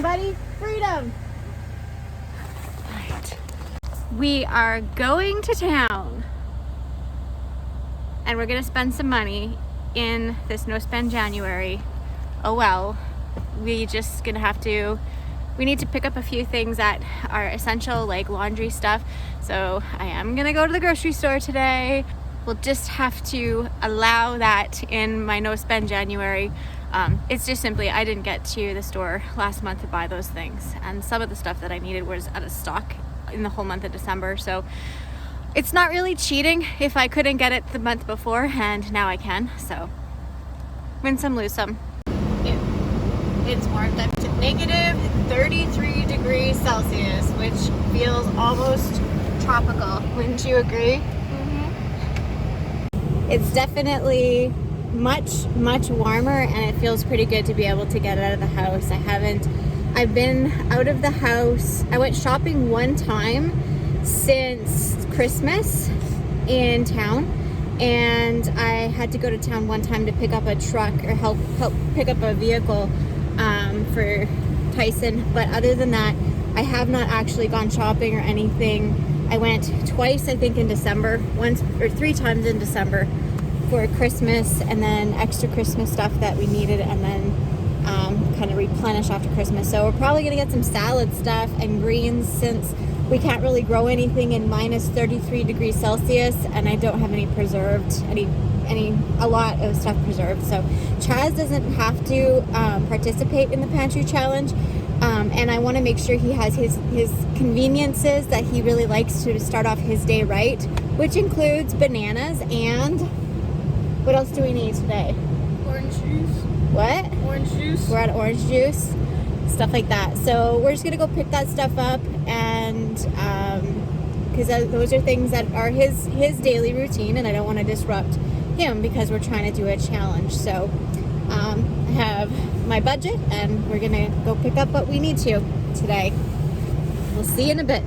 buddy. Freedom. Right. We are going to town. And we're gonna spend some money in this no spend January. Oh well. We just gonna have to, we need to pick up a few things that are essential, like laundry stuff. So I am gonna go to the grocery store today. We'll just have to allow that in my no spend January. It's just simply, I didn't get to the store last month to buy those things. And some of the stuff that I needed was out of stock in the whole month of December. So it's not really cheating if I couldn't get it the month before, and now I can. So win some, lose some. It's warmed up to negative 33 degrees Celsius, which feels almost tropical. Wouldn't you agree? Mm-hmm. It's definitely much warmer, and it feels pretty good to be able to get out of the house. I've been out of the house. I went shopping one time since Christmas in town, and I had to go to town one time to pick up a truck or help pick up a vehicle for Tyson. But other than that, I have not actually gone shopping or anything. I went twice, I think, in December, once or 3 times in December for Christmas, and then extra Christmas stuff that we needed, and then kind of replenish after Christmas. So we're probably gonna get some salad stuff and greens, since we can't really grow anything in minus 33 degrees Celsius, and I don't have any preserved, a lot of stuff preserved. So Chaz doesn't have to participate in the pantry challenge, and I want to make sure he has his conveniences that he really likes to start off his day right, which includes bananas and what else do we need today? Orange juice. What? Orange juice. We're out of orange juice, stuff like that. So we're just gonna go pick that stuff up, and because those are things that are his daily routine, and I don't want to disrupt him because we're trying to do a challenge. So I have my budget, and we're gonna go pick up what we need to today. We'll see you in a bit.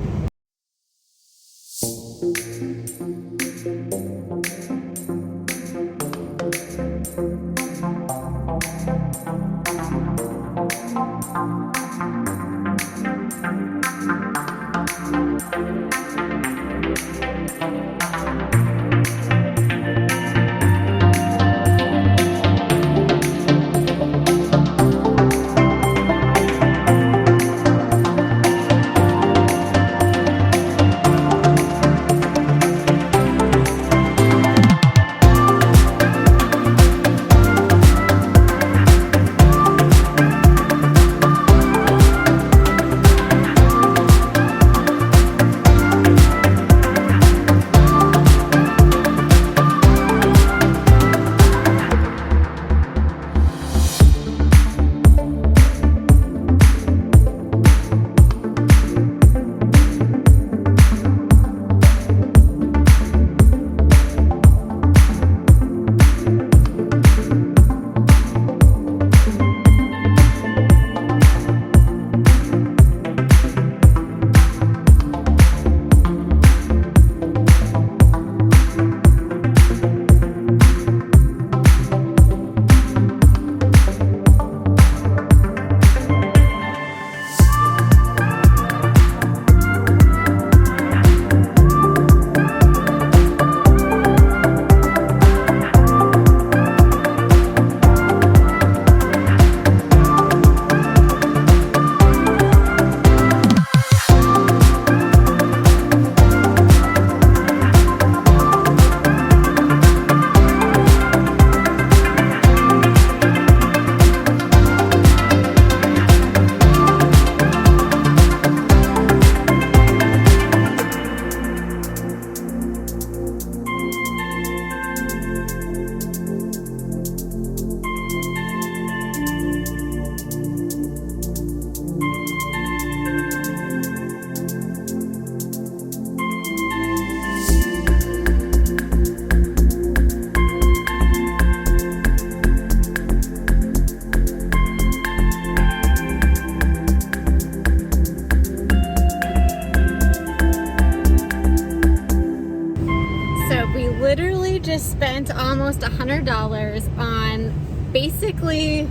just spent almost $100 on basically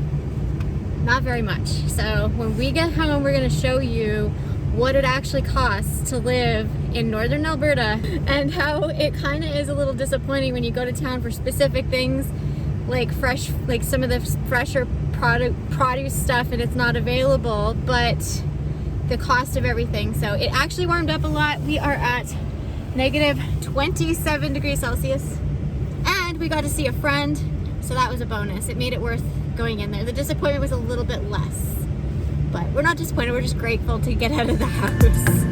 not very much. So when we get home, we're gonna show you what it actually costs to live in northern Alberta and how it kind of is a little disappointing when you go to town for specific things like fresh, like some of the fresher produce stuff, and it's not available, but the cost of everything. So it actually warmed up a lot. We are at negative 27 degrees Celsius, and we got to see a friend, so that was a bonus. It made it worth going in there. The disappointment was a little bit less, but we're not disappointed, we're just grateful to get out of the house.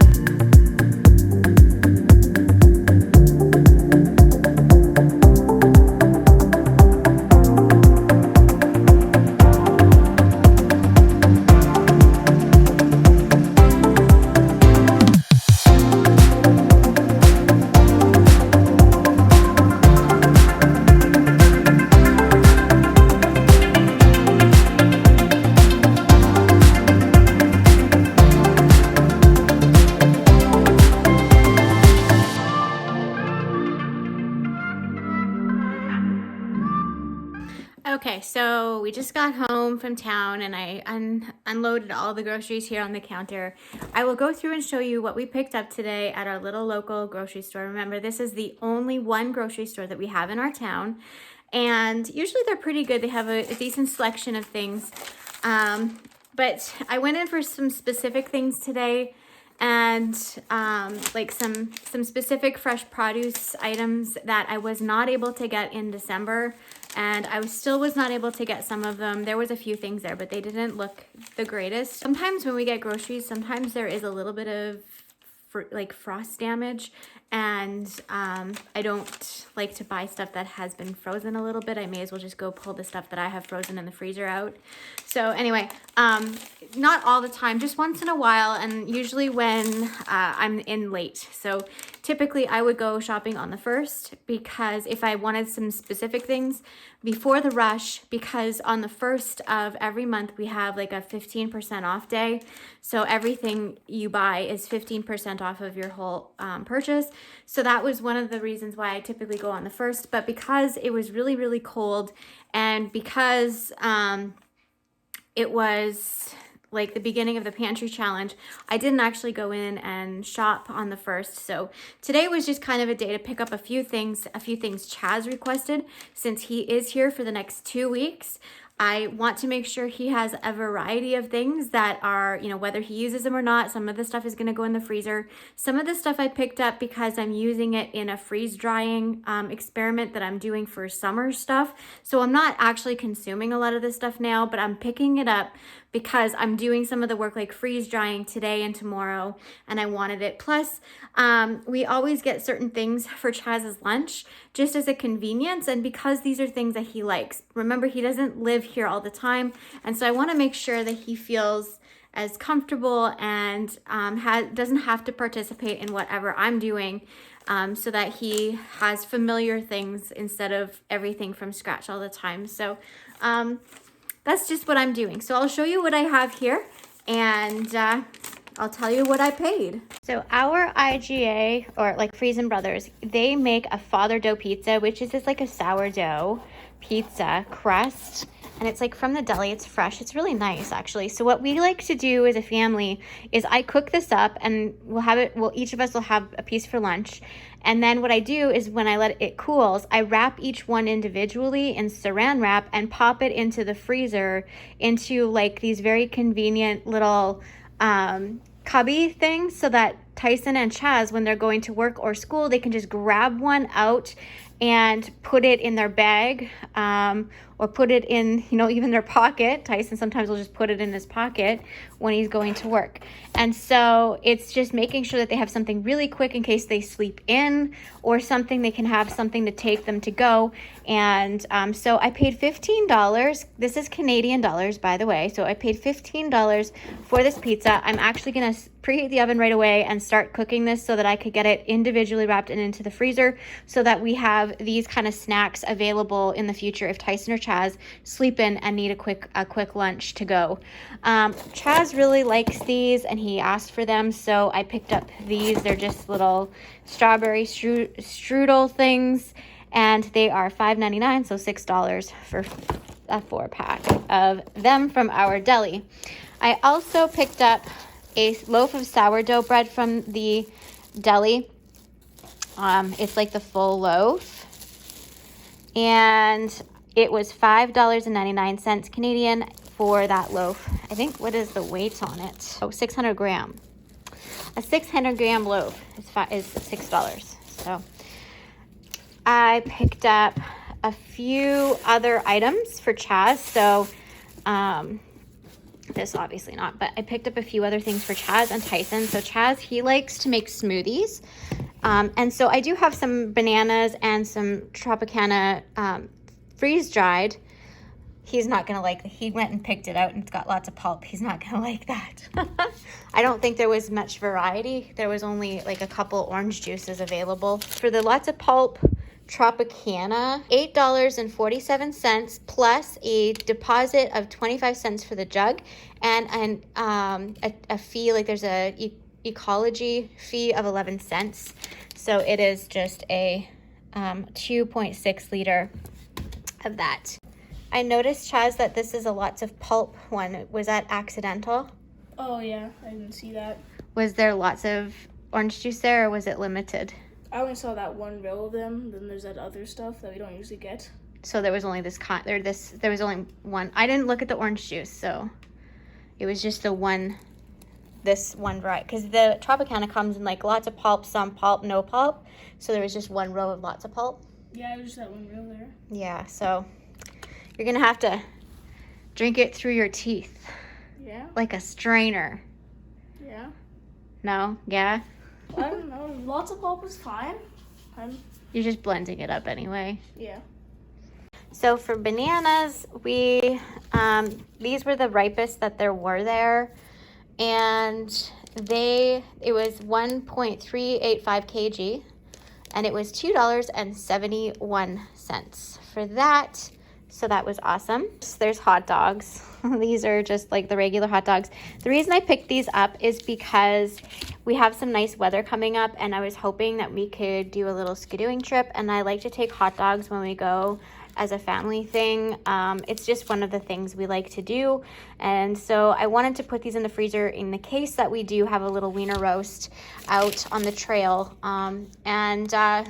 Okay, so we just got home from town and I unloaded all the groceries here on the counter. I will go through and show you what we picked up today at our little local grocery store. Remember, this is the only one grocery store that we have in our town, and usually they're pretty good. They have a decent selection of things, but I went in for some specific things today, and like some specific fresh produce items that I was not able to get in December, and I still was not able to get some of them. There was a few things there, but they didn't look the greatest. Sometimes when we get groceries, sometimes there is a little bit of like frost damage, and I don't like to buy stuff that has been frozen a little bit. I may as well just go pull the stuff that I have frozen in the freezer out. So anyway, not all the time, just once in a while, and usually when I'm in late. So typically I would go shopping on the 1st, because if I wanted some specific things before the rush, because on the 1st of every month we have like a 15% off day. So everything you buy is 15% off of your whole purchase. So that was one of the reasons why I typically go on the 1st. But because it was really, really cold, and because it was like the beginning of the pantry challenge, I didn't actually go in and shop on the 1st. So today was just kind of a day to pick up a few things Chaz requested, since he is here for the next 2 weeks. I want to make sure he has a variety of things that are, you know, whether he uses them or not. Some of the stuff is going to go in the freezer. Some of the stuff I picked up because I'm using it in a freeze drying experiment that I'm doing for summer stuff. So I'm not actually consuming a lot of this stuff now, but I'm picking it up because I'm doing some of the work like freeze drying today and tomorrow, and I wanted it. Plus, we always get certain things for Chaz's lunch just as a convenience, and because these are things that he likes. Remember, he doesn't live here all the time, and so I want to make sure that he feels as comfortable and doesn't have to participate in whatever I'm doing, so that he has familiar things instead of everything from scratch all the time. So that's just what I'm doing. So I'll show you what I have here, and I'll tell you what I paid. So our IGA, or like Friesen Brothers, they make a father dough pizza, which is just like a sourdough pizza crust, and it's like from the deli. It's fresh. It's really nice, actually. So what we like to do as a family is I cook this up, and each of us will have a piece for lunch. And then what I do is when I let it cools, I wrap each one individually in saran wrap and pop it into the freezer into like these very convenient little cubby things, so that Tyson and Chaz, when they're going to work or school, they can just grab one out and put it in their bag, or put it in, even their pocket. Tyson sometimes will just put it in his pocket when he's going to work. And so it's just making sure that they have something really quick in case they sleep in, or something they can have something to take them to go. And so I paid $15. This is Canadian dollars, by the way. So I paid $15 for this pizza. I'm actually going to preheat the oven right away and start cooking this so that I could get it individually wrapped and into the freezer, so that we have these kind of snacks available in the future if Tyson or Chaz sleep in and need a quick lunch to go. Chaz really likes these and he asked for them, so I picked up these. They're just little strawberry strudel things, and they are $5.99, so $6 a 4-pack of them from our deli. I also picked up a loaf of sourdough bread from the deli. It's like the full loaf. And it was $5.99 Canadian for that loaf. I think, what is the weight on it? Oh, 600 gram. A 600 gram loaf is $6. So I picked up a few other items for Chaz. So this obviously not, but I picked up a few other things for Chaz and Tyson. So Chaz, he likes to make smoothies. And so I do have some bananas and some Tropicana freeze-dried. He's not going to like, he went and picked it out and it's got lots of pulp. He's not going to like that. I don't think there was much variety. There was only like a couple orange juices available. For the lots of pulp Tropicana, $8.47 plus a deposit of 25 cents for the jug and a fee, like there's a ecology fee of 11 cents. So it is just a 2.6 liter of that. I noticed, Chaz, that this is a lots of pulp one. Was that accidental? Oh, yeah. I didn't see that. Was there lots of orange juice there, or was it limited? I only saw that one row of them. Then there's that other stuff that we don't usually get. So there was only there was only one. I didn't look at the orange juice, so it was just this one variety. Because the Tropicana comes in like lots of pulp, some pulp, no pulp. So there was just one row of lots of pulp. Yeah, it was just that one row there. Yeah, so you're going to have to drink it through your teeth. Yeah? Like a strainer. Yeah. No? Yeah? I don't know. Lots of pulp is fine. You're just blending it up anyway. Yeah. So for bananas, these were the ripest that there were there. And it was 1.385 kg. And it was $2.71 for that. So that was awesome. So there's hot dogs. These are just like the regular hot dogs. The reason I picked these up is because we have some nice weather coming up and I was hoping that we could do a little skidooing trip, and I like to take hot dogs when we go as a family thing. It's just one of the things we like to do. And so I wanted to put these in the freezer in the case that we do have a little wiener roast out on the trail.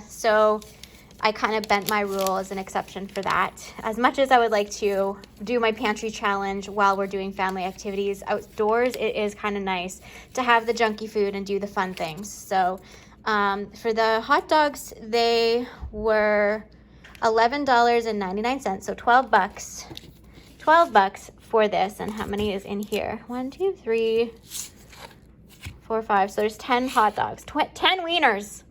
So I kind of bent my rule as an exception for that. As much as I would like to do my pantry challenge while we're doing family activities outdoors, it is kind of nice to have the junky food and do the fun things. So for the hot dogs, they were $11.99, so 12 bucks. 12 bucks for this. And how many is in here? 1, 2, 3, 4, 5. So there's 10 hot dogs. 10 wieners.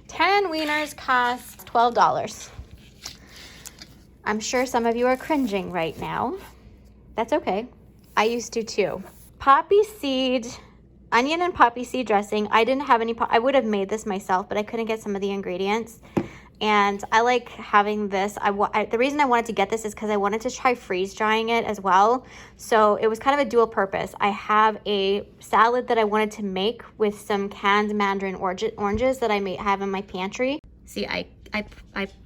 10 wieners cost $12. I'm sure some of you are cringing right now. That's okay. I used to too. Poppy seed, onion and poppy seed dressing. I didn't have any, I would have made this myself, but I couldn't get some of the ingredients. And I like having this. The reason I wanted to get this is because I wanted to try freeze drying it as well. So it was kind of a dual purpose. I have a salad that I wanted to make with some canned mandarin oranges that I may have in my pantry. See, I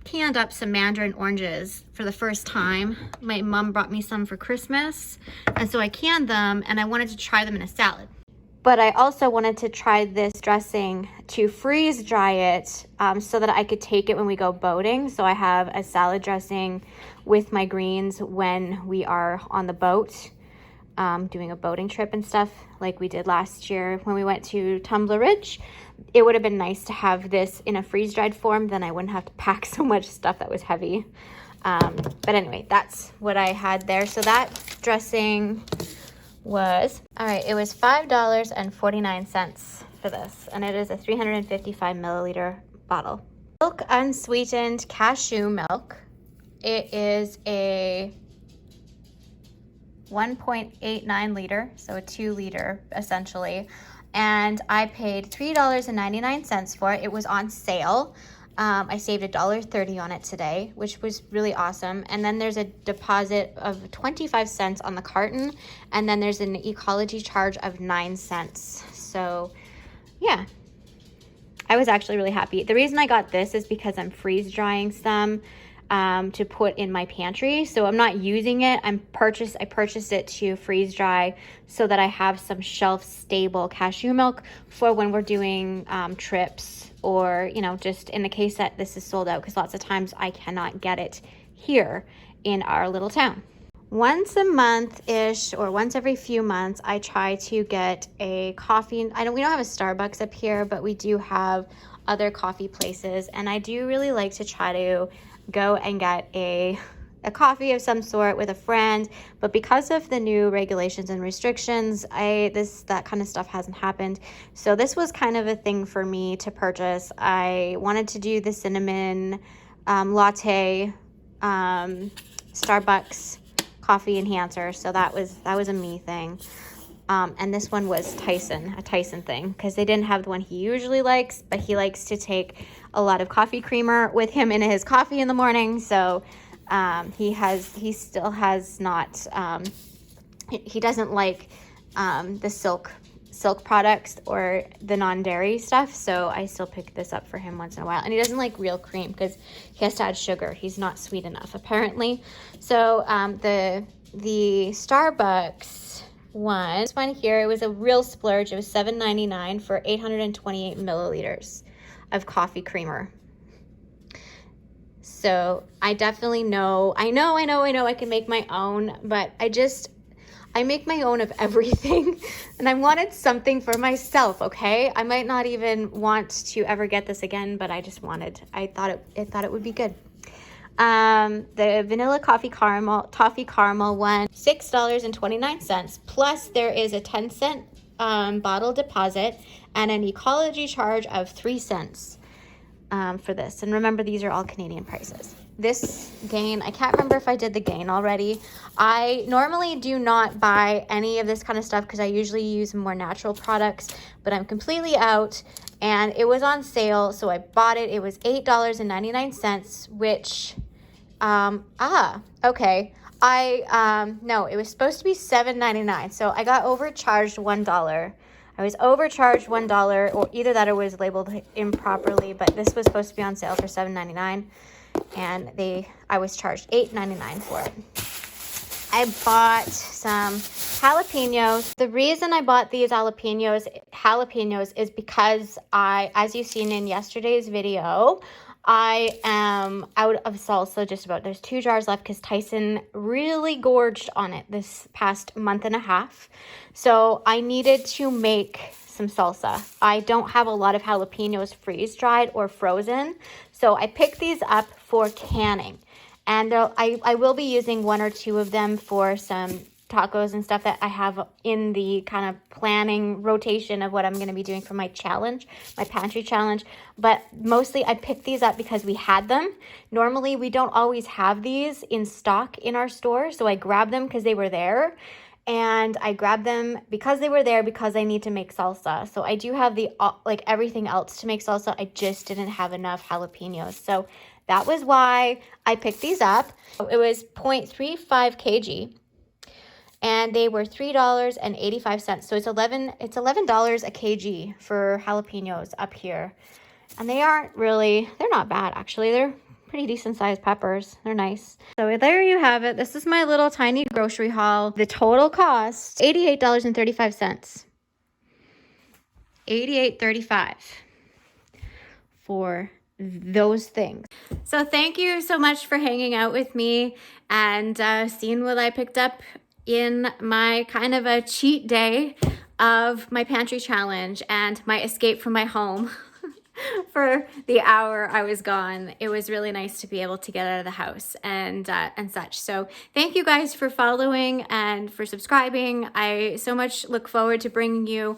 canned up some mandarin oranges for the first time. My mom brought me some for Christmas. And so I canned them and I wanted to try them in a salad. But I also wanted to try this dressing to freeze dry it so that I could take it when we go boating. So I have a salad dressing with my greens when we are on the boat doing a boating trip and stuff like we did last year when we went to Tumbler Ridge. It would have been nice to have this in a freeze-dried form, then I wouldn't have to pack so much stuff that was heavy. But anyway, that's what I had there. So that dressing was, all right, it was $5.49 for this, and it is a 355 milliliter bottle. Milk unsweetened cashew milk. It is a 1.89 liter, so a 2 liter essentially, and I paid $3.99 for it. It was on sale. I saved $1.30 on it today, which was really awesome. And then there's a deposit of 25 cents on the carton, and then there's an ecology charge of 9 cents. So yeah, I was actually really happy. The reason I got this is because I'm freeze drying some to put in my pantry. So I'm not using it. I purchased it to freeze dry so that I have some shelf stable cashew milk for when we're doing trips, or, you know, just in the case that this is sold out, because lots of times I cannot get it here in our little town. Once a month-ish, or once every few months, I try to get a coffee. We don't have a Starbucks up here, but we do have other coffee places, and I do really like to try to go and get a coffee of some sort with a friend. But because of the new regulations and restrictions, that kind of stuff hasn't happened. So this was kind of a thing for me to purchase. I wanted to do the cinnamon latte Starbucks coffee enhancer, so that was a me thing. And this one was a Tyson thing, because they didn't have the one he usually likes, but he likes to take a lot of coffee creamer with him in his coffee in the morning. So he still has not, he doesn't like the silk products or the non-dairy stuff, so I still pick this up for him once in a while. And he doesn't like real cream because he has to add sugar. He's not sweet enough, apparently. So the Starbucks one, this one here, it was a real splurge. It was $7.99 for 828 milliliters of coffee creamer. So I definitely know I can make my own, but I make my own of everything, and I wanted something for myself, okay? I might not even want to ever get this again, but I thought it would be good. The vanilla toffee caramel one, $6.29, plus there is a 10-cent bottle deposit and an ecology charge of 3 cents for this. And remember, these are all Canadian prices. This Gain, I can't remember if I did the Gain already. I normally do not buy any of this kind of stuff because I usually use more natural products, but I'm completely out, and it was on sale, so I bought it. It was $8.99, which, okay. No, it was supposed to be $7.99, so I got overcharged $1. I was overcharged $1, or either that or was labeled improperly, but this was supposed to be on sale for $7.99. And I was charged $8.99 for it. I bought some jalapenos. The reason I bought these jalapenos is because as you've seen in yesterday's video, I am out of salsa just about. There's 2 jars left because Tyson really gorged on it this past month and a half. So I needed to make some salsa. I don't have a lot of jalapenos freeze-dried or frozen, so I picked these up for canning. And I will be using 1 or 2 of them for some tacos and stuff that I have in the kind of planning rotation of what I'm going to be doing for my challenge, my pantry challenge. But mostly I picked these up because we had them. Normally we don't always have these in stock in our store, so I grabbed them because they were there. And I grabbed them because they were there, because I need to make salsa. So I do have everything else to make salsa. I just didn't have enough jalapenos. So that was why I picked these up. It was 0.35 kg, and they were $3.85. So it's $11 a kg for jalapenos up here. And they're not bad, actually. They're pretty decent sized peppers. They're nice. So there you have it. This is my little tiny grocery haul. The total cost, $88.35. $88.35 for those things. So thank you so much for hanging out with me and seeing what I picked up in my kind of a cheat day of my pantry challenge and my escape from my home. For the hour I was gone. It was really nice to be able to get out of the house and such. So thank you guys for following and for subscribing. I so much look forward to bringing you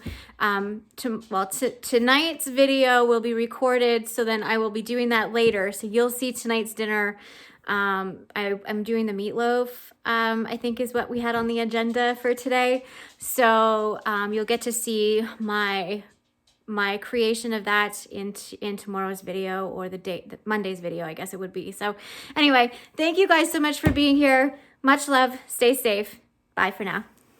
tonight's video will be recorded, so then I will be doing that later. So you'll see tonight's dinner. I'm doing the meatloaf, I think is what we had on the agenda for today. So you'll get to see my creation of that in tomorrow's video, or Monday's video, I guess it would be. So anyway, thank you guys so much for being here. Much love. Stay safe. Bye for now.